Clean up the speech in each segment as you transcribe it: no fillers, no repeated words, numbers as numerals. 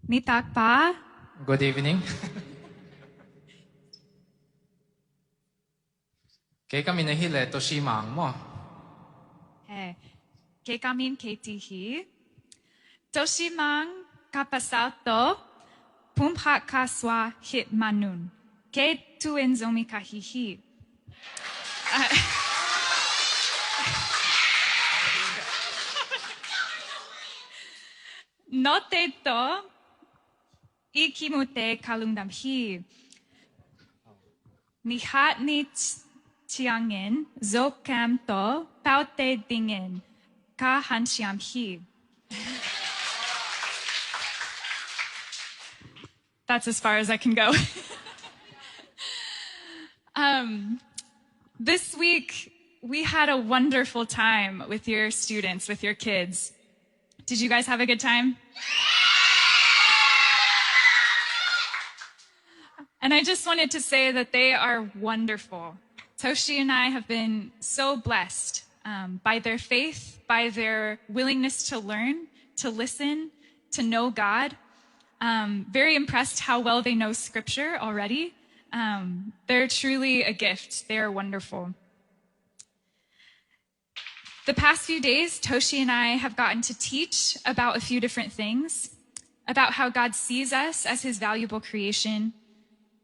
Mi Tapa. Good evening. Kay kami nahile Toshi Mang mo. Kay kamin ketihi. Toshi Mang kapasalto. Pumpha kaswa hit manun. Kay tuen zomi kahihi. Note to ikimute kalungdamhi. Nihat ni tiangin zokam to paute dingin ka hanshiamhi. That's as far as I can go. This week, we had a wonderful time with your students, with your kids. Did you guys have a good time? And I just wanted to say that they are wonderful. Toshi and I have been so blessed by their faith, by their willingness to learn, to listen, to know God. Very impressed how well they know Scripture already. They're truly a gift. They are wonderful. The past few days, Toshi and I have gotten to teach about a few different things, about how God sees us as his valuable creation,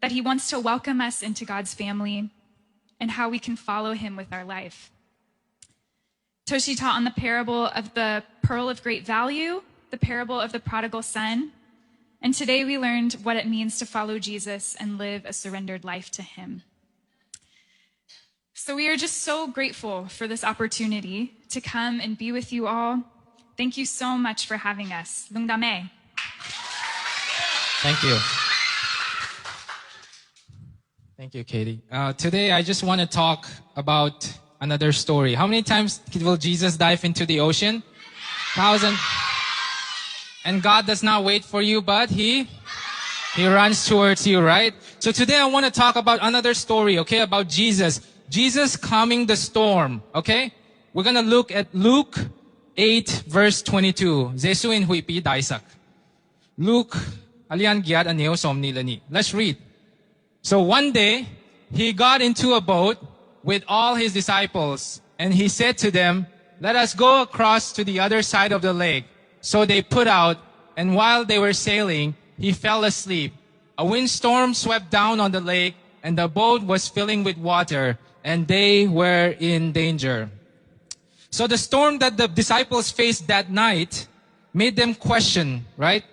that he wants to welcome us into God's family, and how we can follow him with our life. Toshi taught on the parable of the pearl of great value, the parable of the prodigal son, and today we learned what it means to follow Jesus and live a surrendered life to him. So we are just so grateful for this opportunity to come and be with you all. Thank you so much for having us. Lungdame. Thank you. Thank you, Katie. Today, I just want to talk about another story. How many times will Jesus dive into the ocean? 1,000. And God does not wait for you, but He runs towards you, right? So today, I want to talk about another story, okay, about Jesus. Jesus calming the storm, okay? We're going to look at Luke 8, verse 22. Zesuin hui pi daisak. Luke, alian gyat aneo somni lani. Let's read. So one day, he got into a boat with all his disciples, and he said to them, "Let us go across to the other side of the lake." So they put out, and while they were sailing, he fell asleep. A windstorm swept down on the lake, and the boat was filling with water, and they were in danger. So the storm that the disciples faced that night made them question, right?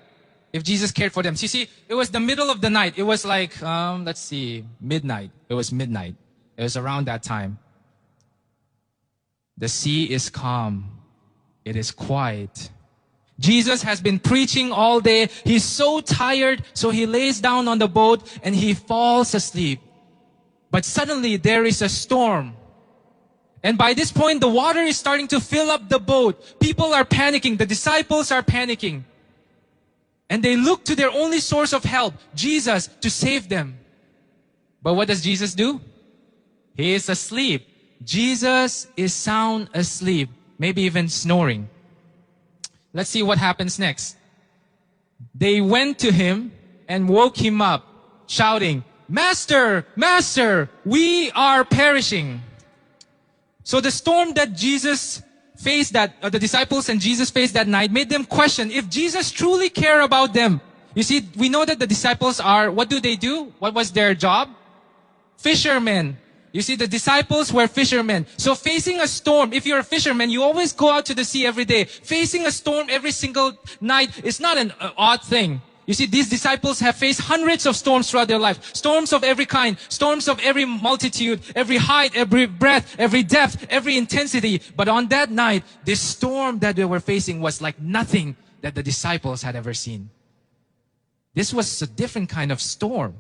If Jesus cared for them. So you see, it was the middle of the night. It was like, midnight. It was midnight. It was around that time. The sea is calm. It is quiet. Jesus has been preaching all day. He's so tired, so he lays down on the boat and he falls asleep. But suddenly there is a storm. And by this point, the water is starting to fill up the boat. People are panicking. The disciples are panicking. And they look to their only source of help, Jesus, to save them. But what does Jesus do? He is asleep. Jesus is sound asleep, maybe even snoring. Let's see what happens next. They went to him and woke him up, shouting, "Master, Master, we are perishing." So the storm that Jesus faced, the disciples and Jesus faced that night, made them question if Jesus truly cared about them. You see, we know that the disciples what do? What was their job? Fishermen. You see, the disciples were fishermen. So facing a storm, if you're a fisherman, you always go out to the sea every day. Facing a storm every single night is not an odd thing. You see, these disciples have faced hundreds of storms throughout their life. Storms of every kind. Storms of every multitude, every height, every breadth, every depth, every intensity. But on that night, this storm that they were facing was like nothing that the disciples had ever seen. This was a different kind of storm.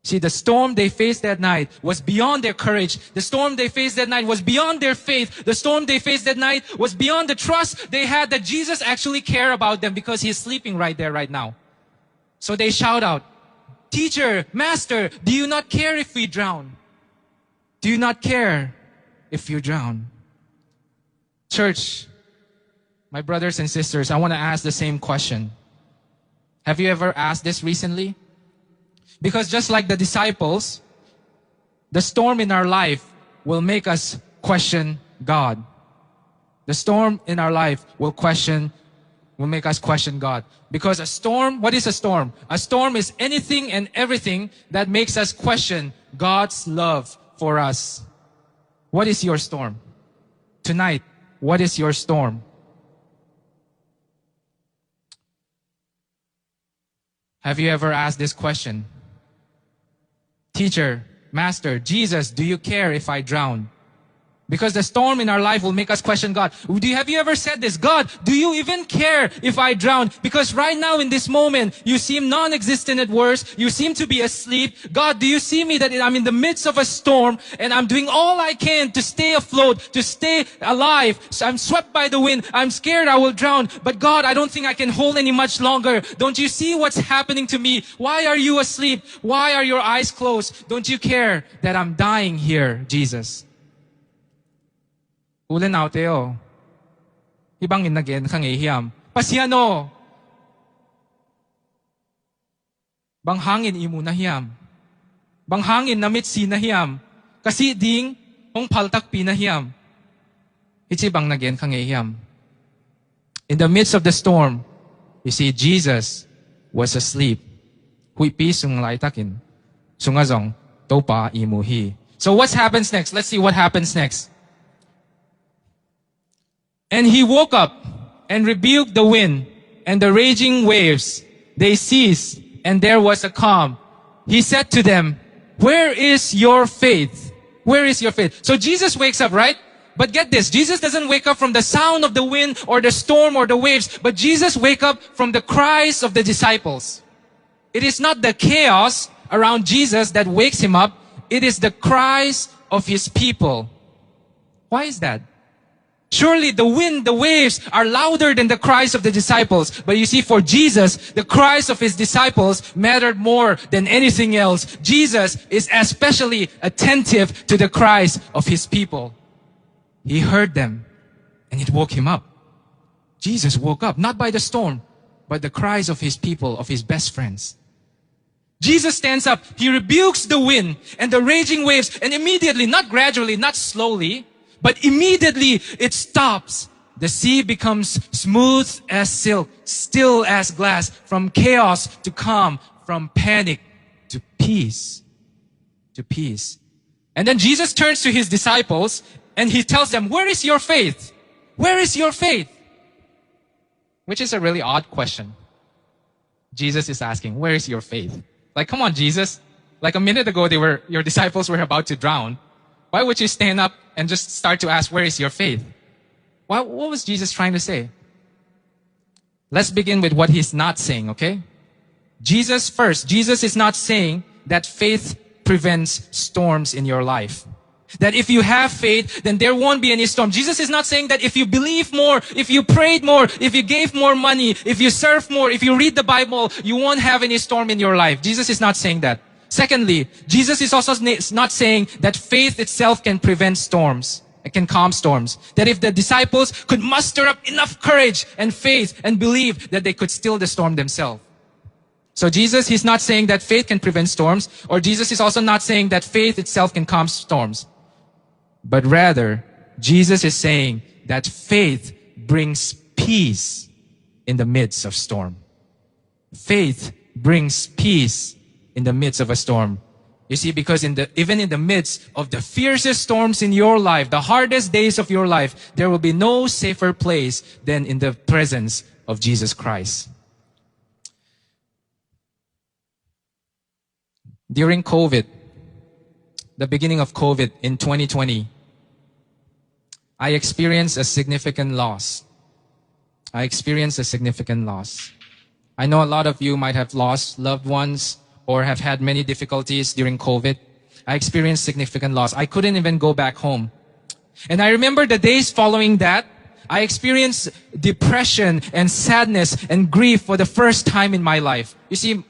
See, the storm they faced that night was beyond their courage. The storm they faced that night was beyond their faith. The storm they faced that night was beyond the trust they had that Jesus actually cared about them because he's sleeping right there, right now. So they shout out, "Teacher, Master, do you not care if we drown? Do you not care if you drown?" Church, my brothers and sisters, I want to ask the same question. Have you ever asked this recently? Because just like the disciples, the storm in our life will make us question God. The storm in our life will make us question God. Because a storm, what is a storm? A storm is anything and everything that makes us question God's love for us. What is your storm? Tonight, what is your storm? Have you ever asked this question? Teacher, Master, Jesus, do you care if I drown? Because the storm in our life will make us question God. Have you ever said this? God, do you even care if I drown? Because right now in this moment, you seem non-existent at worst. You seem to be asleep. God, do you see me that I'm in the midst of a storm and I'm doing all I can to stay afloat, to stay alive? So I'm swept by the wind. I'm scared I will drown. But God, I don't think I can hold any much longer. Don't you see what's happening to me? Why are you asleep? Why are your eyes closed? Don't you care that I'm dying here, Jesus? Ulan out teo. Ibangin again kang ihiyam. Pasiano. Bang hangin imo na hiyam. Bang hangin na mitsi na hiyam. Kasi ding hong paltak pi na hiyam. Ichi bang again kang ihiyam. In the midst of the storm, you see Jesus was asleep. Hui pi sung laitakin. Sungazong topa imuhi. So what happens next? Let's see what happens next. And he woke up and rebuked the wind and the raging waves. They ceased, and there was a calm. He said to them, where is your faith? Where is your faith? So Jesus wakes up, right? But get this, Jesus doesn't wake up from the sound of the wind or the storm or the waves, but Jesus wakes up from the cries of the disciples. It is not the chaos around Jesus that wakes him up. It is the cries of his people. Why is that? Surely the wind, the waves are louder than the cries of the disciples. But you see, for Jesus, the cries of his disciples mattered more than anything else. Jesus is especially attentive to the cries of his people. He heard them and it woke him up. Jesus woke up, not by the storm, but the cries of his people, of his best friends. Jesus stands up, he rebukes the wind and the raging waves, and immediately, not gradually, not slowly, but immediately it stops. The sea becomes smooth as silk, still as glass, from chaos to calm, from panic to peace. To peace. And then Jesus turns to his disciples and he tells them, where is your faith? Where is your faith? Which is a really odd question. Jesus is asking, where is your faith? Like, come on, Jesus. Like a minute ago, your disciples were about to drown. Why would you stand up and just start to ask, where is your faith? What was Jesus trying to say? Let's begin with what he's not saying, okay? Jesus is not saying that faith prevents storms in your life. That if you have faith, then there won't be any storm. Jesus is not saying that if you believe more, if you prayed more, if you gave more money, if you serve more, if you read the Bible, you won't have any storm in your life. Jesus is not saying that. Secondly, Jesus is also not saying that faith itself can prevent storms. It can calm storms. That if the disciples could muster up enough courage and faith and believe that they could still the storm themselves. So he's not saying that faith can prevent storms, or Jesus is also not saying that faith itself can calm storms. But rather, Jesus is saying that faith brings peace in the midst of storm. Faith brings peace in the midst of a storm. You see, because even in the midst of the fiercest storms in your life, the hardest days of your life, there will be no safer place than in the presence of Jesus Christ. During COVID, the beginning of COVID in 2020, I experienced a significant loss. I know a lot of you might have lost loved ones or have had many difficulties during COVID. I experienced significant loss. I couldn't even go back home. And I remember the days following that, I experienced depression and sadness and grief for the first time in my life. You see,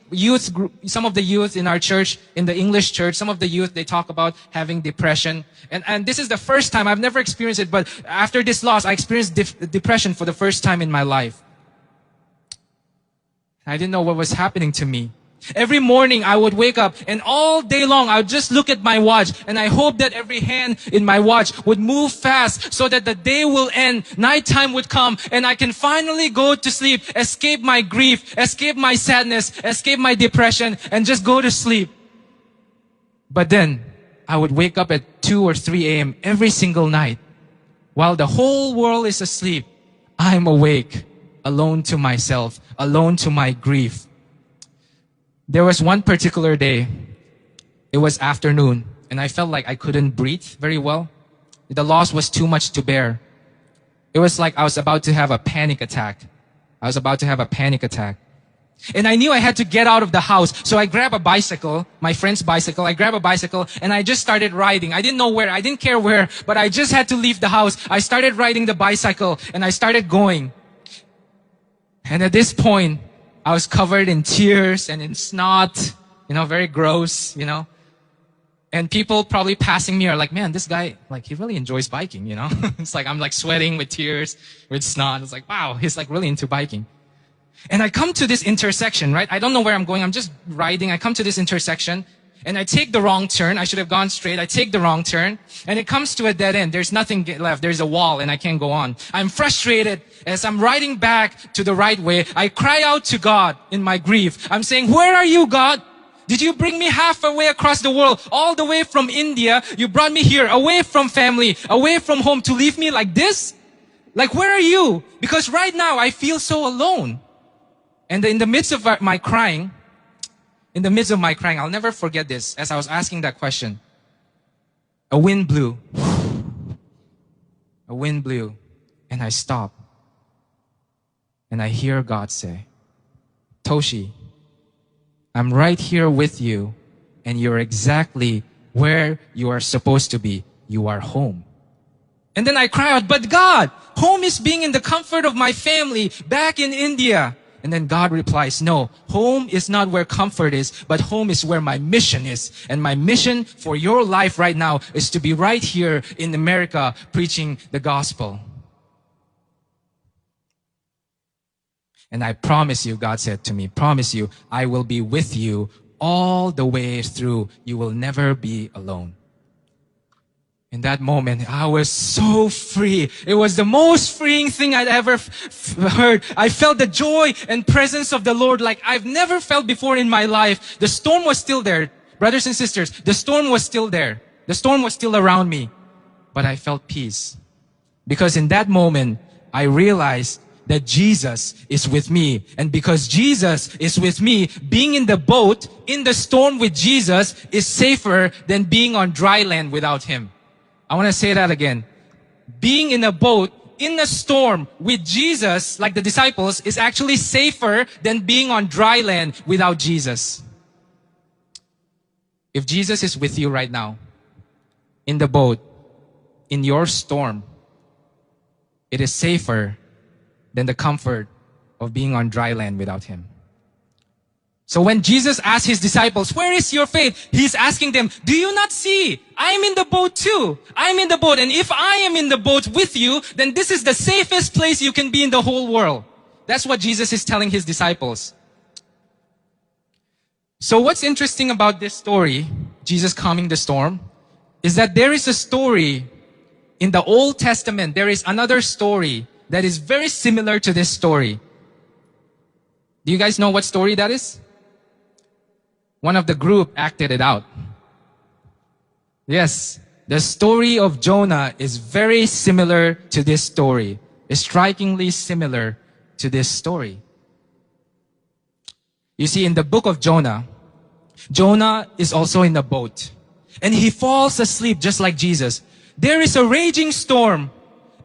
some of the youth in our church, in the English church, some of the youth, they talk about having depression. And this is the first time, I've never experienced it, but after this loss, I experienced depression for the first time in my life. I didn't know what was happening to me. Every morning I would wake up and all day long I would just look at my watch and I hope that every hand in my watch would move fast so that the day will end, nighttime would come and I can finally go to sleep, escape my grief, escape my sadness, escape my depression and just go to sleep. But then I would wake up at 2 or 3 a.m. every single night. While the whole world is asleep, I'm awake, alone to myself, alone to my grief. There was one particular day, it was afternoon, and I felt like I couldn't breathe very well. The loss was too much to bear. It was like I was about to have a panic attack. And I knew I had to get out of the house, so I grabbed a bicycle, my friend's bicycle. I grabbed a bicycle, and I just started riding. I didn't know where, I didn't care where, but I just had to leave the house. I started riding the bicycle, and I started going. And at this point, I was covered in tears and in snot, very gross, And people probably passing me are like, man, this guy, he really enjoys biking, It's like, I'm sweating with tears, with snot. It's like, wow, he's really into biking. And I come to this intersection, right? I don't know where I'm going. I'm just riding. I come to this intersection and I take the wrong turn. I should have gone straight. I take the wrong turn and it comes to a dead end. There's nothing left. There's a wall and I can't go on. I'm frustrated. As I'm riding back to the right way, I cry out to God in my grief. I'm saying, where are you, God? Did you bring me halfway across the world, all the way from India? You brought me here, away from family, away from home to leave me like this? Where are you? Because right now I feel so alone. And in the midst of my crying, I'll never forget this, as I was asking that question. A wind blew. And I stopped. And I hear God say, Toshi, I'm right here with you, and you're exactly where you are supposed to be. You are home. And then I cry out, but God, home is being in the comfort of my family back in India. And then God replies, no, home is not where comfort is, but home is where my mission is. And my mission for your life right now is to be right here in America preaching the gospel. And I promise you, God said to me, promise you, I will be with you all the way through. You will never be alone. In that moment, I was so free. It was the most freeing thing I'd ever heard. I felt the joy and presence of the Lord like I've never felt before in my life. The storm was still there. Brothers and sisters, the storm was still there. The storm was still around me. But I felt peace. Because in that moment, I realized that Jesus is with me. And because Jesus is with me, being in the boat, in the storm with Jesus is safer than being on dry land without Him. I want to say that again. Being in a boat, in a storm with Jesus, like the disciples, is actually safer than being on dry land without Jesus. If Jesus is with you right now, in the boat, in your storm, it is safer than the comfort of being on dry land without Him. So when Jesus asked His disciples, where is your faith? He's asking them, do you not see? I'm in the boat too. I'm in the boat. And if I am in the boat with you, then this is the safest place you can be in the whole world. That's what Jesus is telling His disciples. So what's interesting about this story, Jesus calming the storm, is that there is a story in the Old Testament. There is another story that is very similar to this story. Do you guys know what story that is? One of the group acted it out. Yes, the story of Jonah is very similar to this story. It's strikingly similar to this story. You see, in the book of Jonah, Jonah is also in a boat. And he falls asleep just like Jesus. There is a raging storm.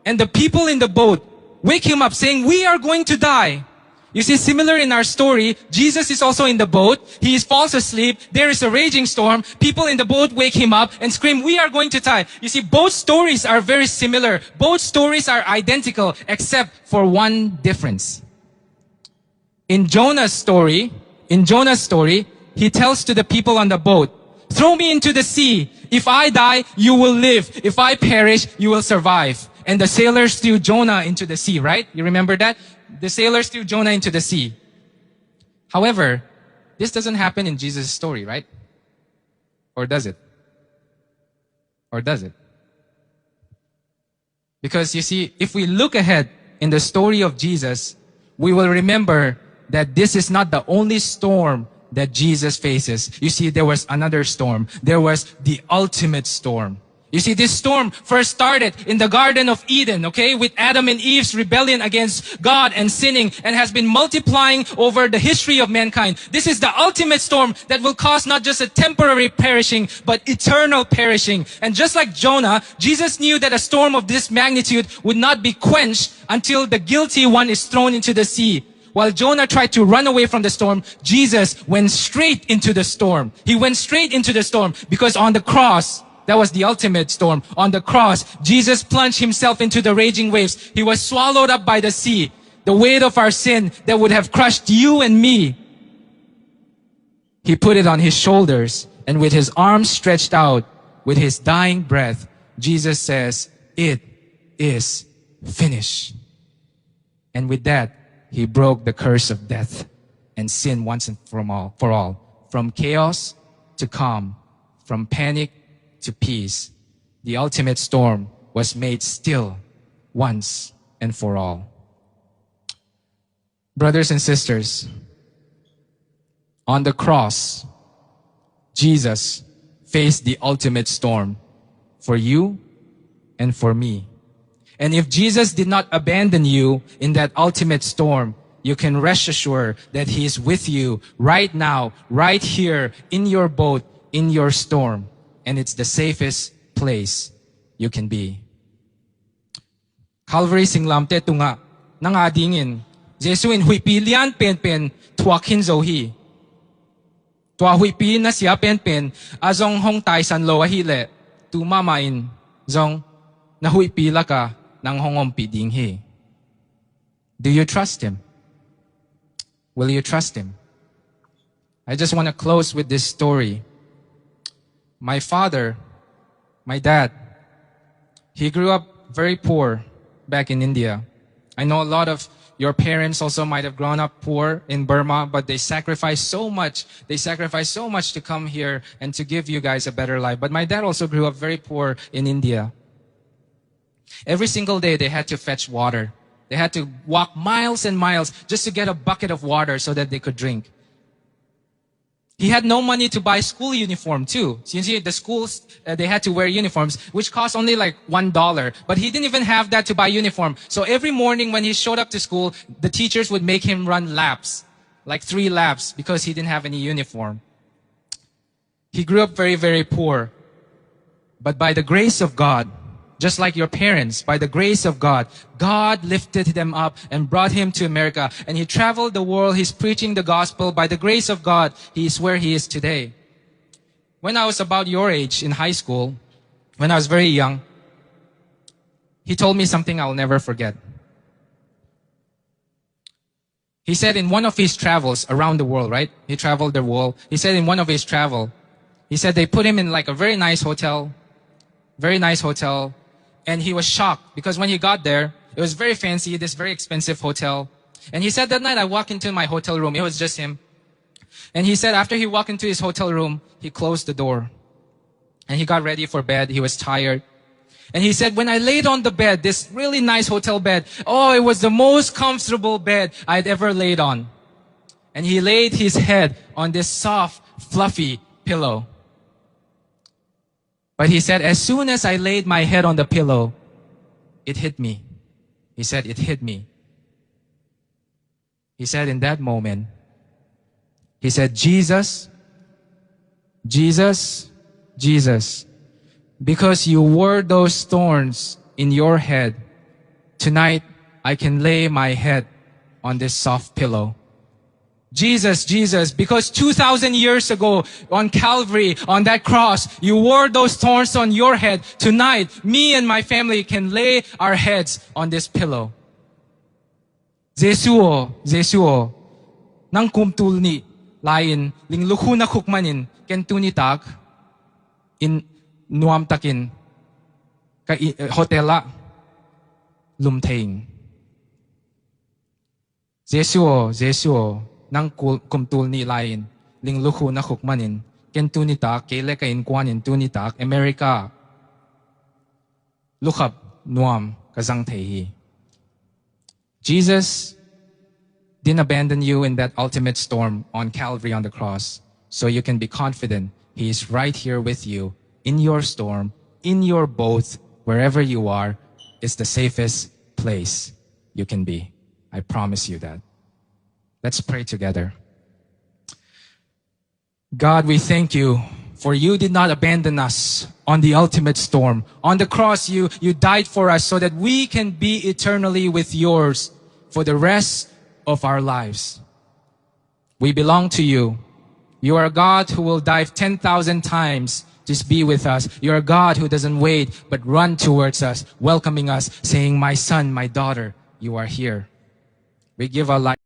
And the people in the boat wake him up saying, we are going to die. You see, similar in our story, Jesus is also in the boat. He falls asleep. There is a raging storm. People in the boat wake him up and scream, we are going to die. You see, both stories are very similar. Both stories are identical, except for one difference. In Jonah's story, he tells to the people on the boat, throw me into the sea. If I die, you will live. If I perish, you will survive. And the sailors threw Jonah into the sea, right? You remember that? The sailors threw Jonah into the sea. However, this doesn't happen in Jesus' story, right? Or does it? Or does it? Because you see, if we look ahead in the story of Jesus, we will remember that this is not the only storm that Jesus faces. You see, there was another storm. There was the ultimate storm. You see, this storm first started in the Garden of Eden, okay, with Adam and Eve's rebellion against God and sinning, and has been multiplying over the history of mankind. This is the ultimate storm that will cause not just a temporary perishing, but eternal perishing. And just like Jonah, Jesus knew that a storm of this magnitude would not be quenched until the guilty one is thrown into the sea. While Jonah tried to run away from the storm, Jesus went straight into the storm. He went straight into the storm because on the cross, that was the ultimate storm. On the cross, Jesus plunged himself into the raging waves. He was swallowed up by the sea. The weight of our sin that would have crushed you and me. He put it on his shoulders, and with his arms stretched out, with his dying breath, Jesus says, "It is finished." And with that, he broke the curse of death and sin once and for all. From chaos to calm, from panic to peace. The ultimate storm was made still once and for all. Brothers and sisters, on the cross, Jesus faced the ultimate storm for you and for me. And if Jesus did not abandon you in that ultimate storm, you can rest assured that He is with you right now, right here, in your boat, in your storm. And it's the safest place you can be. Calvary singlamte tunga nangadingin Jesuin hui pilian pen tuakin zohi. Tua hui pi na siya pen azong hong tai san lo ahile tu mamain zong na hui pila ka nang hongom piding he. Do you trust Him? Will you trust Him? I just want to close with this story. My father, my dad, he grew up very poor back in India. I know a lot of your parents also might have grown up poor in Burma, but they sacrificed so much. They sacrificed so much to come here and to give you guys a better life. But my dad also grew up very poor in India. Every single day they had to fetch water. They had to walk miles and miles just to get a bucket of water so that they could drink. He had no money to buy school uniform too. So you see, the schools, they had to wear uniforms, which cost only like $1. But he didn't even have that to buy uniform. So every morning when he showed up to school, the teachers would make him run laps, like 3 laps, because he didn't have any uniform. He grew up very, very poor. But by the grace of God, just like your parents, by the grace of God, God lifted them up and brought him to America. And he traveled the world. He's preaching the gospel. By the grace of God, he is where he is today. When I was about your age in high school, when I was very young, he told me something I'll never forget. He said in one of his travels around the world, right? He traveled the world. He said in one of his travel, he said they put him in like a very nice hotel. And he was shocked because when he got there, it was very fancy, this very expensive hotel. And he said that night I walked into my hotel room. It was just him. And he said after he walked into his hotel room, he closed the door. And he got ready for bed. He was tired. And he said, when I laid on the bed, this really nice hotel bed, oh, it was the most comfortable bed I'd ever laid on. And he laid his head on this soft, fluffy pillow. But he said, as soon as I laid my head on the pillow, it hit me. He said, it hit me. He said in that moment, he said, Jesus, Jesus, Jesus, because you wore those thorns in your head, tonight I can lay my head on this soft pillow. Jesus, Jesus, because 2,000 years ago on Calvary, on that cross, you wore those thorns on your head. Tonight, me and my family can lay our heads on this pillow. Jesuo, Jesuo, nang kumtul ni lain ling lukhu na kukmanin ken tunitak in nuam takin ka hotela lumteing. Jesuo, Jesuo, nang kumtul ni lain, ling luku na kukmanin, ken tunitak, kele kain kwanin tunitak, Amerika. Lukap nuam kazang tehi. Jesus didn't abandon you in that ultimate storm on Calvary on the cross. So you can be confident He is right here with you in your storm, in your boat, wherever you are, is the safest place you can be. I promise you that. Let's pray together. God, we thank you for you did not abandon us on the ultimate storm. On the cross, you died for us so that we can be eternally with yours for the rest of our lives. We belong to you. You are a God who will dive 10,000 times to be with us. You are a God who doesn't wait but run towards us, welcoming us, saying, my son, my daughter, you are here. We give our life.